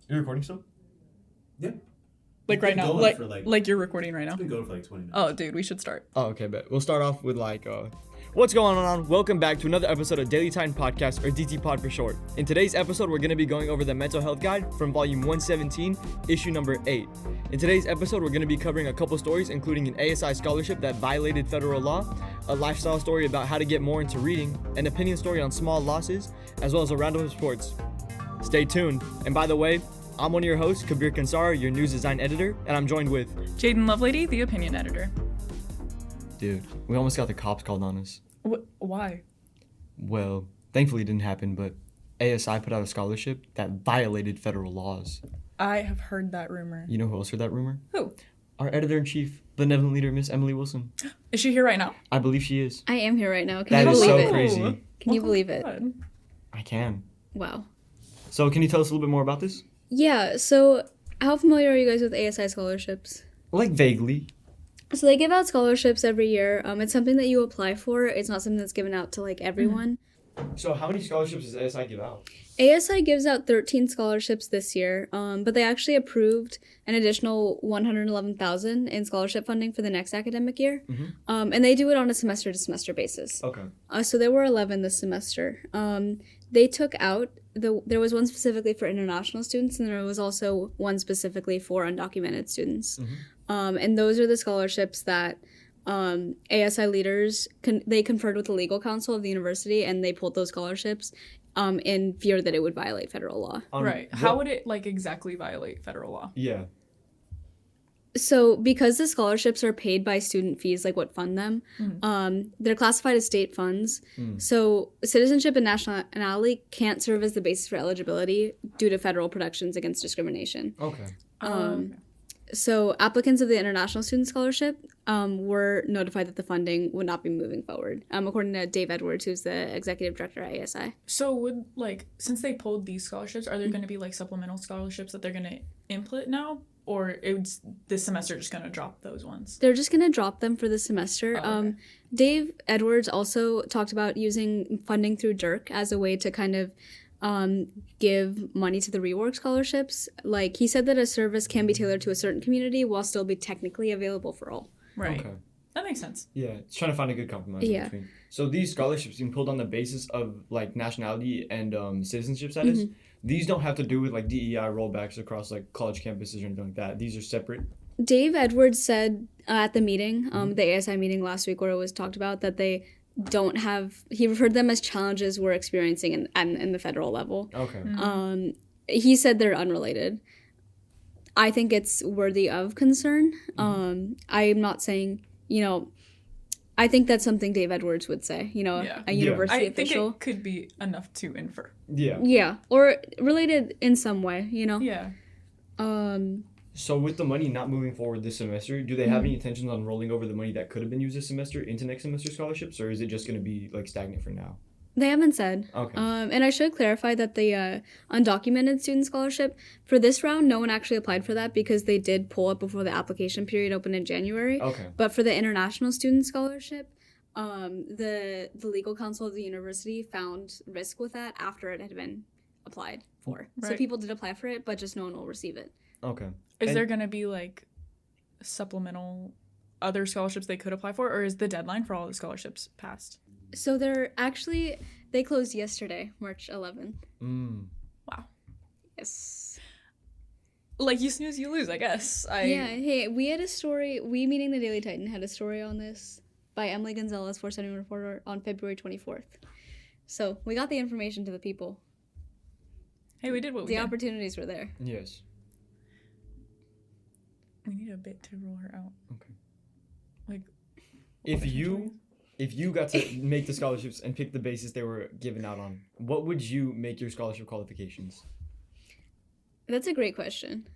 You're recording still? Yeah. Like right now, like you're recording right now. It's been going for like 20 minutes. Oh, dude, we should start. Oh, okay, but we'll start off with what's going on? Welcome back to another episode of Daily Time Podcast, or DT Pod for short. In today's episode, we're going to be going over the mental health guide from volume 117, issue number 8. In today's episode, we're going to be covering a couple stories, including an ASI scholarship that violated federal law, a lifestyle story about how to get more into reading, an opinion story on small losses, as well as a roundup of sports. Stay tuned. And by the way, I'm one of your hosts, Kabeer, your news design editor, and I'm joined with Jayden Lovelady, the opinion editor. Dude, we almost got the cops called on us. Why? Well, thankfully it didn't happen, but ASI put out a scholarship that violated federal laws. I have heard that rumor. You know who else heard that rumor? Who? Our editor-in-chief, benevolent leader, Miss Emily Wilson. Is she here right now? I believe she is. I am here right now. Can That you is believe so it? crazy. Can you believe it? God. I can. Wow. So can you tell us a little bit more about this? Yeah, so how familiar are you guys with ASI scholarships? Like vaguely. So they give out scholarships every year. It's something that you apply for. It's not something that's given out to like everyone. So how many scholarships does ASI give out? ASI gives out 13 scholarships this year, but they actually approved an additional $111,000 in scholarship funding for the next academic year. And they do it on a semester-to-semester basis. Okay. So there were 11 this semester. They took out, there was one specifically for international students, and there was also one specifically for undocumented students. And those are the scholarships that ASI leaders, they conferred with the legal counsel of the university, and they pulled those scholarships in fear that it would violate federal law. Right. How would it exactly violate federal law? Yeah. So because the scholarships are paid by student fees, like what fund them, they're classified as state funds. So citizenship and nationality can't serve as the basis for eligibility due to federal protections against discrimination. Okay. So applicants of the International Student Scholarship were notified that the funding would not be moving forward, according to Dave Edwards, who's the executive director at ASI. So would, since they pulled these scholarships, are there going to be, supplemental scholarships that they're going to input now? Or it's this semester just going to drop those ones? They're just going to drop them for the semester. Oh, okay. Dave Edwards also talked about using funding through DIRC as a way to kind of give money to the rework scholarships. He said that a service can be tailored to a certain community while still be technically available for all. Right. Okay. That makes sense. Yeah, it's trying to find a good compromise in between. So these scholarships being pulled on the basis of nationality and citizenship status. These don't have to do with DEI rollbacks across college campuses or anything like that. These are separate. Dave Edwards said at the meeting, the ASI meeting last week, where it was talked about that they don't have. He referred them as challenges we're experiencing in the federal level. Okay. He said they're unrelated. I think it's worthy of concern. I'm not saying, I think that's something Dave Edwards would say, a university official. I think it could be enough to infer. Yeah. Yeah, or related in some way, Yeah. So with the money not moving forward this semester, do they have any intentions on rolling over the money that could have been used this semester into next semester scholarships, or is it just going to be stagnant for now? They haven't said. Okay. And I should clarify that the undocumented student scholarship, for this round, no one actually applied for that because they did pull it before the application period opened in January. Okay. But for the international student scholarship, the legal counsel of the university found risk with that after it had been applied for. Right. So people did apply for it, but just no one will receive it. Okay. Is there going to be supplemental other scholarships they could apply for, or is the deadline for all the scholarships passed? So they closed yesterday, March 11th. Wow. Yes. You snooze, you lose, I guess. Yeah, hey, we had a story, we meaning the Daily Titan had a story on this by Emily Gonzalez, 471 reporter, on February 24th. So we got the information to the people. Hey, we did what we The did. opportunities were there. Yes. We need a bit to roll her out. Okay. If you got to make the scholarships and pick the basis they were given out on, what would you make your scholarship qualifications? That's a great question.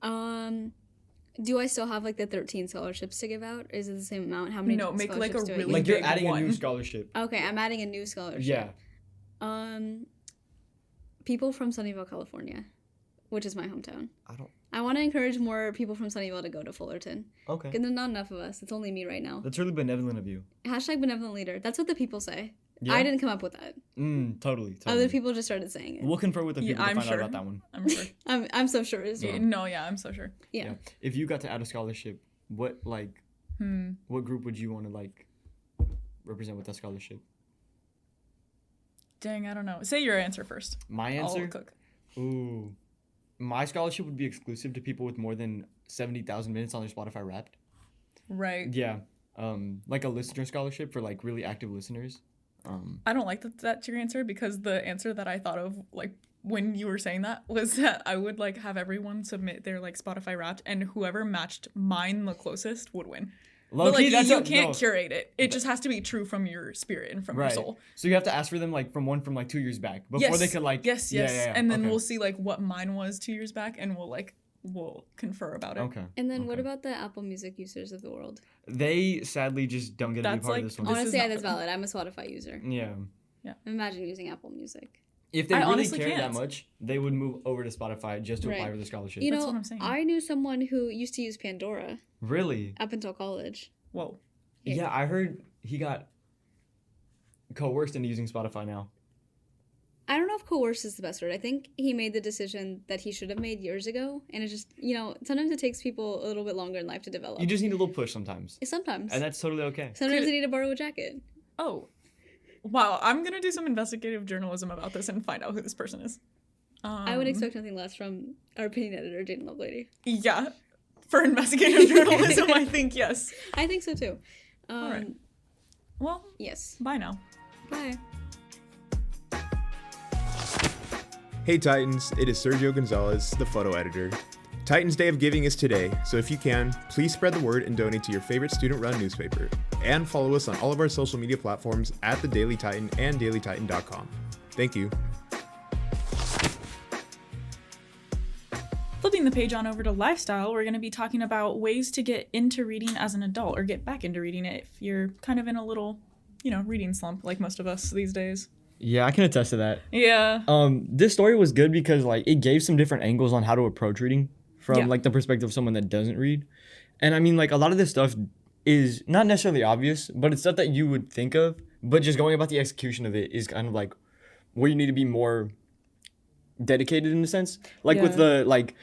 Do I still have the 13 scholarships to give out? Is it the same amount? How many? No, make scholarships do I really need? You're big adding one. a new scholarship. Okay, I'm adding a new scholarship. Yeah. People from Sunnyvale, California, which is my hometown. I I want to encourage more people from Sunnyvale to go to Fullerton. Okay. Because there's not enough of us. It's only me right now. That's really benevolent of you. # benevolent leader. That's what the people say. Yeah? I didn't come up with that. Totally. Other people just started saying it. We'll confer with the people to I'm find sure. out about that one. I'm sure. I'm so sure as well. No, yeah, I'm so sure. Yeah. If you got to add a scholarship, what what group would you want to like represent with that scholarship? Dang, I don't know. Say your answer first. My answer? I'll cook. Ooh. My scholarship would be exclusive to people with more than 70,000 minutes on their Spotify Wrapped. Right. Yeah. Like a listener scholarship for like really active listeners. I don't like that's your answer, because the answer that I thought of like when you were saying that was that I would like have everyone submit their like Spotify Wrapped, and whoever matched mine the closest would win. But like you can't curate it. It just has to be true from your spirit and from your soul. So you have to ask for them like from 2 years back before they could like yes. And then we'll see like what mine was 2 years back, and we'll confer about it. Okay. And then what about the Apple Music users of the world? They sadly just don't get to be part of this one. Honestly, that's valid. I'm a Spotify user. Yeah. Imagine using Apple Music. If they really cared that much, they would move over to Spotify just to apply for the scholarship. You know, that's what I'm saying. I knew someone who used to use Pandora. Really? Up until college. Whoa. Yeah, I heard he got coerced into using Spotify now. I don't know if coerced is the best word. I think he made the decision that he should have made years ago. And it's just, sometimes it takes people a little bit longer in life to develop. You just need a little push sometimes. Sometimes. And that's totally okay. Sometimes you need to borrow a jacket. Oh. Wow, I'm going to do some investigative journalism about this and find out who this person is. I would expect nothing less from our opinion editor, Jayden Lovelady. Yeah. For investigative journalism, I think, yes. I think so, too. All right. Well, yes. Bye now. Bye. Hey Titans, it is Sergio Gonzalez, the photo editor. Titans Day of Giving is today, so if you can, please spread the word and donate to your favorite student-run newspaper. And follow us on all of our social media platforms at The Daily Titan and dailytitan.com. Thank you. Flipping the page on over to lifestyle, we're going to be talking about ways to get into reading as an adult, or get back into reading it if you're kind of in a little, reading slump like most of us these days. Yeah, I can attest to that. Yeah. This story was good because like it gave some different angles on how to approach reading from like the perspective of someone that doesn't read. And I mean, like a lot of this stuff is not necessarily obvious, but it's stuff that you would think of, but just going about the execution of it is kind of like where you need to be more dedicated in a sense. Like with the like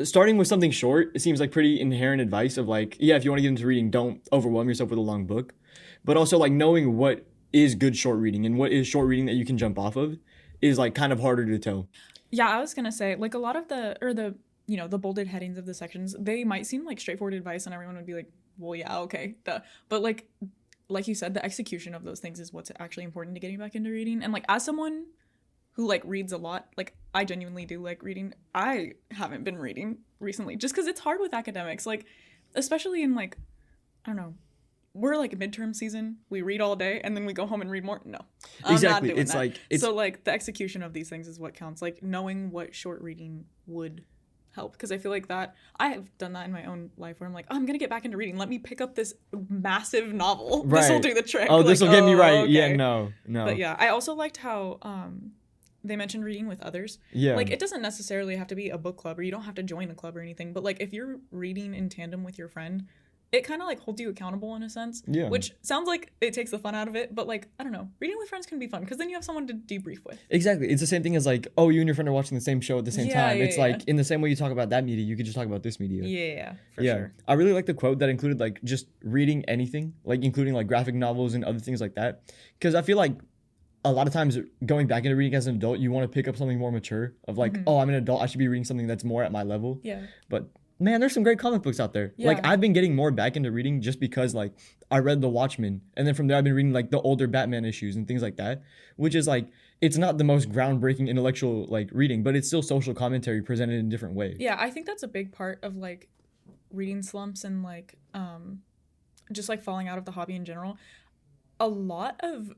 starting with something short, it seems like pretty inherent advice of like, yeah, if you want to get into reading, don't overwhelm yourself with a long book. But also like knowing what is good short reading and what is short reading that you can jump off of is like kind of harder to tell. Yeah, I was gonna say like a lot of the the bolded headings of the sections, they might seem like straightforward advice and everyone would be like, well, yeah, okay, duh. But like you said, the execution of those things is what's actually important to getting back into reading. And like as someone who like reads a lot, like I genuinely do like reading. I haven't been reading recently just because it's hard with academics, like especially in like, I don't know, we're like midterm season, we read all day and then we go home and read more. No, I'm exactly. not doing it's that. Like so like the execution of these things is what counts, like knowing what short reading would help, because I feel like that I have done that in my own life where I'm like, oh, I'm gonna get back into reading, let me pick up this massive novel. This will do the trick. Oh, this will get me right. Okay. Yeah, no. But yeah, I also liked how they mentioned reading with others. Yeah, like it doesn't necessarily have to be a book club, or you don't have to join a club or anything, but like if you're reading in tandem with your friend, it kind of like holds you accountable in a sense. Yeah. Which sounds like it takes the fun out of it, but like, I don't know, reading with friends can be fun because then you have someone to debrief with. Exactly. It's the same thing as like, oh, you and your friend are watching the same show at the same time. It's like in the same way you talk about that media, you could just talk about this media. Yeah, for sure. I really like the quote that included like just reading anything, like including like graphic novels and other things like that. Because I feel like a lot of times going back into reading as an adult, you want to pick up something more mature of like, oh, I'm an adult, I should be reading something that's more at my level. Yeah. But man, there's some great comic books out there. Yeah. Like I've been getting more back into reading just because like I read The Watchmen, and then from there I've been reading like the older Batman issues and things like that, which is like, it's not the most groundbreaking intellectual like reading, but it's still social commentary presented in different ways. Yeah, I think that's a big part of like reading slumps and like just like falling out of the hobby in general. A lot of,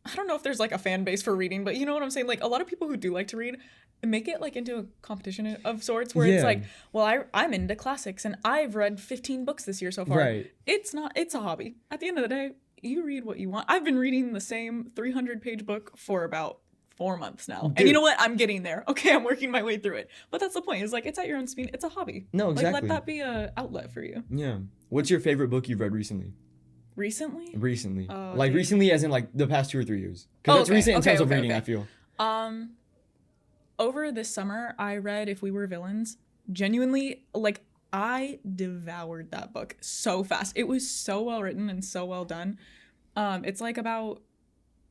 I don't know if there's like a fan base for reading, but you know what I'm saying? Like a lot of people who do like to read make it like into a competition of sorts where it's like, well, I'm into classics and I've read 15 books this year so far. Right. It's a hobby. At the end of the day, you read what you want. I've been reading the same 300-page book for about 4 months now. Dude. And you know what? I'm getting there. Okay, I'm working my way through it. But that's the point. It's like, it's at your own speed. It's a hobby. No, exactly. Like, let that be a outlet for you. Yeah. What's your favorite book you've read recently? Recently? Recently. Oh, Like dude. recently as in like the past 2 or 3 years. Because that's recent in terms of reading, I feel. Over this summer, I read If We Were Villains. Genuinely, like, I devoured that book so fast. It was so well written and so well done. It's like about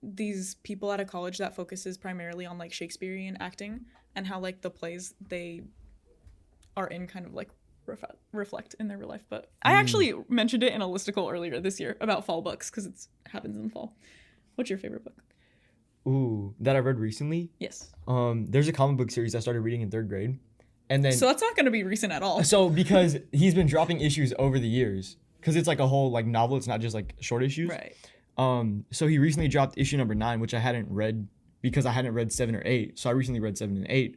these people at a college that focuses primarily on like Shakespearean acting and how like the plays they are in kind of like reflect in their real life. But I actually mentioned it in a listicle earlier this year about fall books because it happens in the fall. What's your favorite book? Ooh, that I read recently? Yes. There's a comic book series I started reading in 3rd grade. And then So that's not going to be recent at all. So because he's been dropping issues over the years, because it's like a whole like novel, it's not just like short issues. Right. So he recently dropped issue number 9, which I hadn't read because I hadn't read 7 or 8. So I recently read 7 and 8.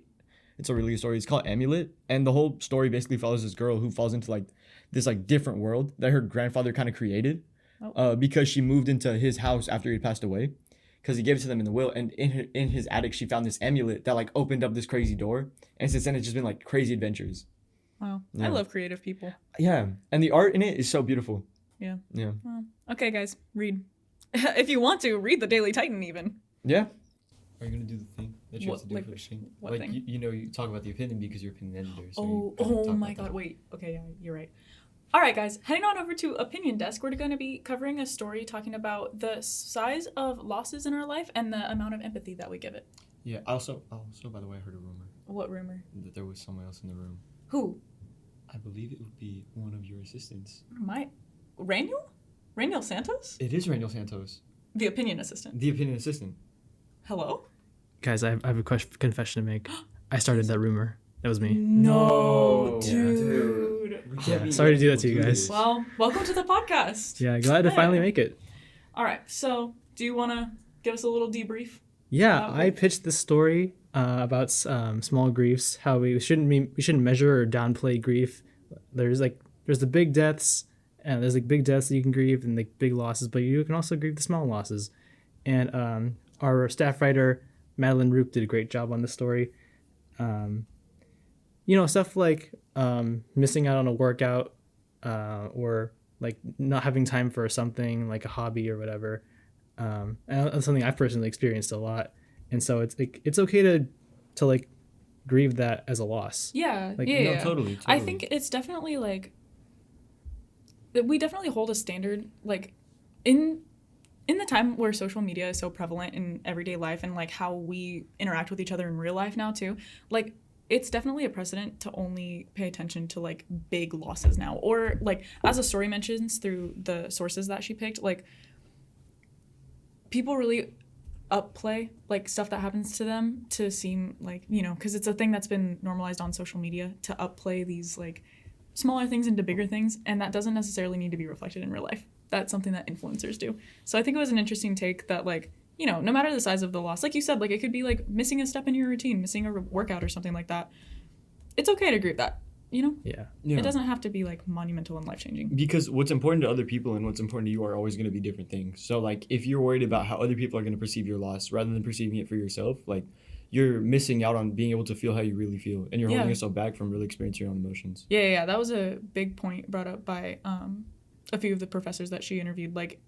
It's a really good story. It's called Amulet, and the whole story basically follows this girl who falls into like this like different world that her grandfather kind of created, because she moved into his house after he had passed away, because he gave it to them in the will. And in his attic, she found this amulet that like opened up this crazy door, and since then it's just been like crazy adventures. Wow, Yeah. I love creative people. Yeah, and the art in it is so beautiful. Yeah. Yeah. Well, okay, guys, read. If you want to, read the Daily Titan even. Yeah. Are you gonna do the thing that you What- have to do like, for the thing? what like thing? You talk about the opinion because you're opinion editor. So Oh, you kinda oh talk my about god, that. wait. Okay, yeah, you're right. All right, guys, heading on over to Opinion Desk, we're going to be covering a story talking about the size of losses in our life and the amount of empathy that we give it. Yeah. Also, by the way, I heard a rumor What rumor? that there was someone else in the room. Who? I believe it would be one of your assistants. Raniel? Raniel Santos? It is Raniel Santos, The Opinion Assistant. the opinion assistant. Hello? Guys, I have a confession to make. I started that rumor. That was me. No, Yeah. dude. Yeah, sorry to do that to you guys. Well, welcome to the podcast. Yeah, glad to finally make it. All right, so do you want to give us a little debrief? Yeah, Okay. I pitched this story about small griefs. How we shouldn't measure or downplay grief. There's the big deaths, and there's like big deaths that you can grieve and like big losses, but you can also grieve the small losses. And our staff writer Madeline Rook did a great job on this story. Stuff like missing out on a workout, or like not having time for something like a hobby or whatever. And that's something I've personally experienced a lot, and so it's okay to like grieve that as a loss. Yeah, Like, yeah, No, yeah. totally. I think it's definitely like we definitely hold a standard like in the time where social media is so prevalent in everyday life and like how we interact with each other in real life now too. Like it's definitely a precedent to only pay attention to like big losses now, or like as the story mentions through the sources that she picked, like people really upplay like stuff that happens to them to seem like, because it's a thing that's been normalized on social media to upplay these like smaller things into bigger things, and that doesn't necessarily need to be reflected in real life. That's something that influencers do. So I think it was an interesting take that like, no matter the size of the loss, like you said, like it could be like missing a step in your routine, missing a workout or something like that. It's okay to grieve that, Yeah. It doesn't have to be like monumental and life-changing. Because what's important to other people and what's important to you are always going to be different things. So like if you're worried about how other people are going to perceive your loss rather than perceiving it for yourself, like you're missing out on being able to feel how you really feel, and you're holding yourself back from really experiencing your own emotions. Yeah, that was a big point brought up by a few of the professors that she interviewed. Like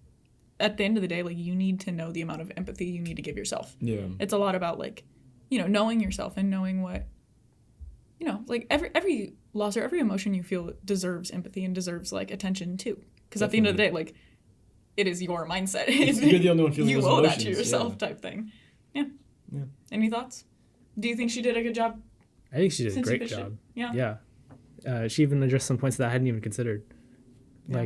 at the end of the day, like you need to know the amount of empathy you need to give yourself. Yeah. It's a lot about like, knowing yourself and knowing what, like every loss or every emotion you feel deserves empathy and deserves like attention too. Because at the end of the day, like it is your mindset. You're the only one feeling you those owe emotions. that to yourself type thing. Yeah. Any thoughts? Do you think she did a good job? I think she did a Since you great pitched it. job. Yeah. Yeah. She even addressed some points that I hadn't even considered. Yeah.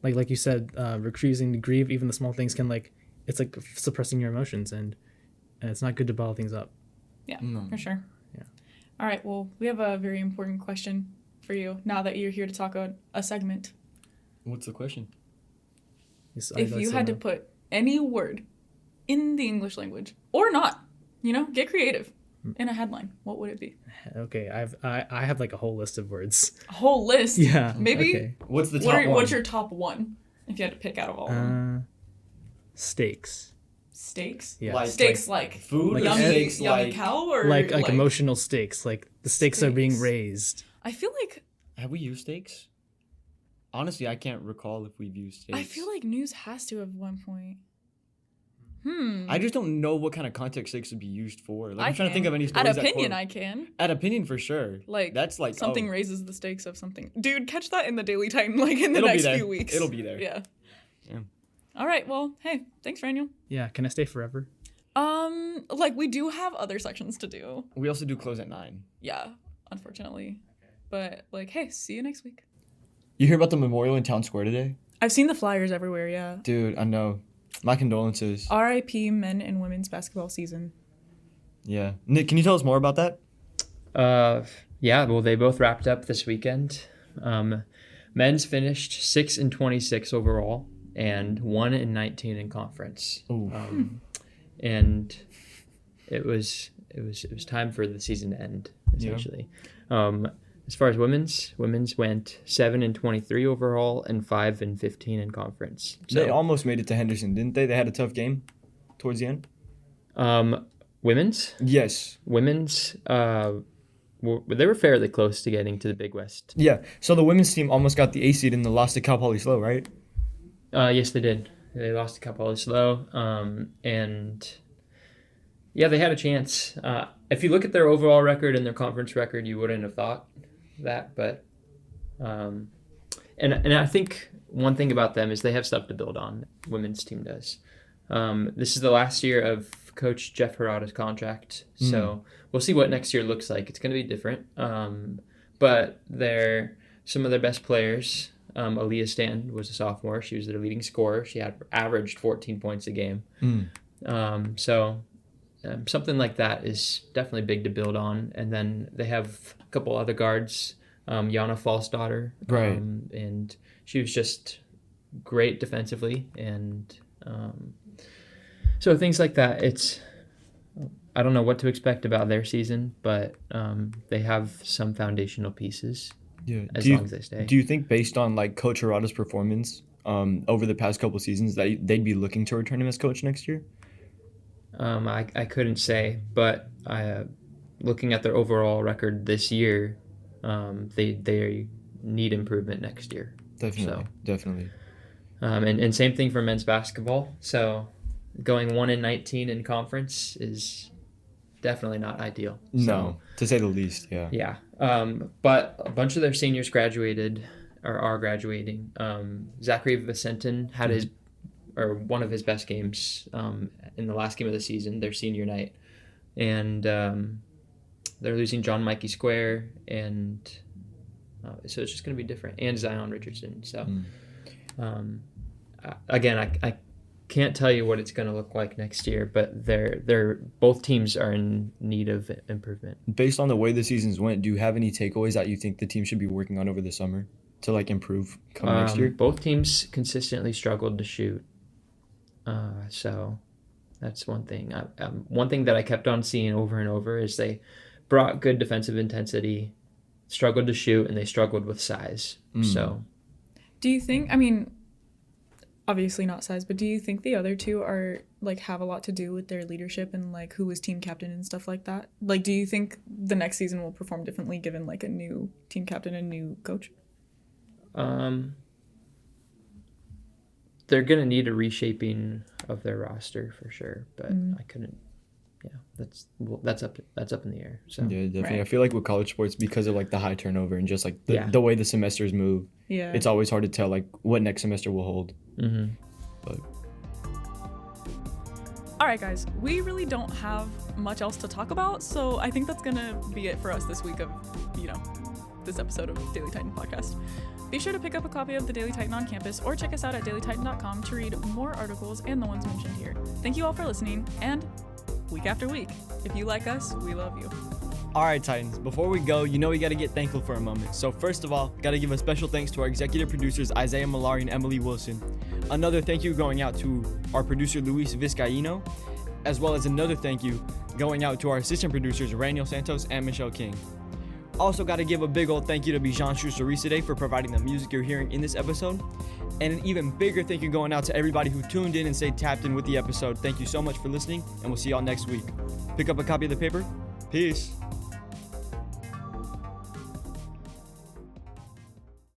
Like you said, refusing to grieve, even the small things can it's like suppressing your emotions, and it's not good to bottle things up. Yeah, No. for sure. Yeah. All right, well, we have a very important question for you now that you're here to talk about a segment. What's the question? Yes, If you had to put any word in the English language, or not, get creative, in a headline, what would it be? Okay, I have like a whole list of words. A whole list? Yeah. Maybe? Okay. What's the top one? What's your top one, if you had to pick out of all of them? Steaks. Steaks? Yeah. Like- Steaks like Food or yummy, steaks yummy like... cow? Or Like emotional stakes. Like the stakes are being Steaks. raised. I feel like Have we used steaks? Honestly, I can't recall if we've used states. I feel like news has to at one point. I just don't know what kind of context states would be used for. Like, I'm trying to think can. of any stories At that opinion, quote- I can. At opinion, for sure. Like, that's like something oh, raises the stakes of something. Dude, catch that in the Daily Titan, like in the It'll be next there. few weeks. It'll be there. Yeah. Yeah. All right. Well, hey, thanks, Raniel. Yeah, can I stay forever? Like we do have other sections to do. We also do close at 9. Yeah, unfortunately. But like, hey, see you next week. You hear about the memorial in Town Square today? I've seen the flyers everywhere. Yeah. Dude, I know. My condolences. R.I.P. men and women's basketball season. Yeah. Nick, can you tell us more about that? Yeah, well, they both wrapped up this weekend. Men's finished 6-26 overall and 1-19 in conference. And it was time for the season to end, essentially. Yeah. As far as women's went 7-23 overall and 5-15 in conference. So, They almost made it to Henderson, didn't they? They had a tough game towards the end. Women's, Yes. they were fairly close to getting to the Big West. Yeah. So the women's team almost got the A seed and then lost to Cal Poly Slow, right? Yes, they did. They lost to Cal Poly Slow, and yeah, they had a chance. If you look at their overall record and their conference record, you wouldn't have thought that, but and I think one thing about them is they have stuff to build on. Women's team does. This is the last year of Coach Jeff Harada's contract, so we'll see what next year looks like. It's going to be different, but some of their best players. Aaliyah Stanton was a sophomore. She was their leading scorer. She had averaged 14 points a game. Something like that is definitely big to build on. And then they have a couple other guards, Yana Falsdottir, Right. And she was just great defensively. And so things like that. I don't know what to expect about their season, but they have some foundational pieces. Yeah. As long as they stay. Do you think, based on like Coach Harada's performance over the past couple seasons, that they'd be looking to return him as coach next year? I couldn't say, but looking at their overall record this year, they need improvement next year. Definitely. And same thing for men's basketball. So going 1-19 in conference is definitely not ideal. No, to say the least. Yeah. Yeah. But a bunch of their seniors graduated or are graduating. Zachary Vicentin had one of his best games in the last game of the season, their senior night. And they're losing John Mikey Square, and so it's just going to be different. And Zion Richardson. So, again, I can't tell you what it's going to look like next year, but they're both teams are in need of improvement. Based on the way the seasons went, do you have any takeaways that you think the team should be working on over the summer to like improve come next year? Both teams consistently struggled to shoot, so that's one thing. One thing that I kept on seeing over and over is they brought good defensive intensity, struggled to shoot, and they struggled with size. So, do you think? I mean, obviously not size, but do you think the other two are like have a lot to do with their leadership and like who was team captain and stuff like that? Like, do you think the next season will perform differently given like a new team captain and new coach? They're gonna need a reshaping of their roster for sure, but I couldn't. Yeah, that's up in the air. So Yeah, definitely. Right. I feel like with college sports, because of like the high turnover and just like the way the semesters move, Yeah, it's always hard to tell like what next semester will hold. But all right, guys, we really don't have much else to talk about, so I think that's gonna be it for us this week of this episode of Daily Titan Podcast. Be sure to pick up a copy of the Daily Titan on campus or check us out at dailytitan.com to read more articles and the ones mentioned here. Thank you all for listening, and week after week, if you like us, we love you. all right, Titans, before we go, we got to get thankful for a moment. So first of all, got to give a special thanks to our executive producers, Isaiah Mallari and Emily Wilson. Another thank you going out to our producer, Luis Vizcaino, as well as another thank you going out to our assistant producers, Raniel Santos and Michelle King. Also got to give a big old thank you to Bijan Shoushtarizadeh for providing the music you're hearing in this episode. And an even bigger thank you going out to everybody who tuned in and stayed tapped in with the episode. Thank you so much for listening, and we'll see y'all next week. Pick up a copy of the paper. Peace.